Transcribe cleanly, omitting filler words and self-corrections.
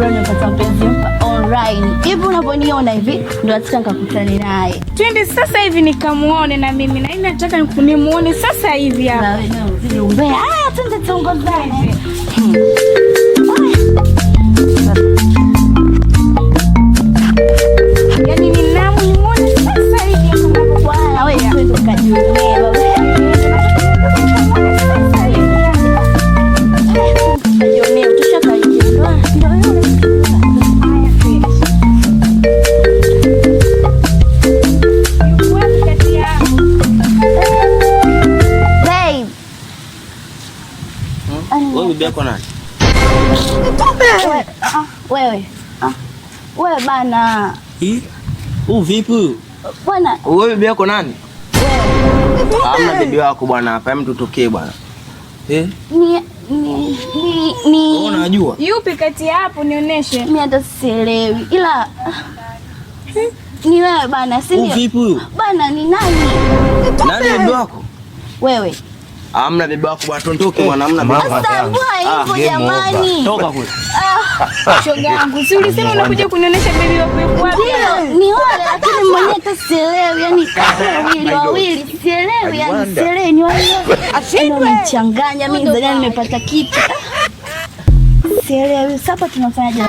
bro nimepata mpenzi online. Hivi unavyoniona hivi ndio nataka nikakutane naye. Twende sasa hivi nikamuone na mimi. Na mimi nataka nimuone sasa hivi hapa. Na wewe umbea. Ah, twende tuongozane. Yaani nimuone sasa hivi kama bwana wewe twende ukajionee baba. Wewe bana. Vipi? Bwana. Wewe bibi yako nani? Hamna bibi wako bwana hapa, hem tutokee bwana. Ni unajua? Yupi kati ya hapo nionyeshe. Mimi hata sielewi. Ila ni wewe bana, si ndio? Vipi huyu? Bana ni nani? Nani bibi wako? Wewe. Hamna bibi wako bwana, tondoke bwana, hamna bibi wako. Sasa hivyo jamani. Toka kule. Shoga yangu, si ulisema unakuja kunionyesha bibi wako yuko wapi? Ndio, ni wale lakini mwenyewe hata sielewi, yani wawili sielewi, yani sielewi ni wale. Unanichanganya mimi ndani nimepata kitu. Sielewi, sasa tunafanyaje?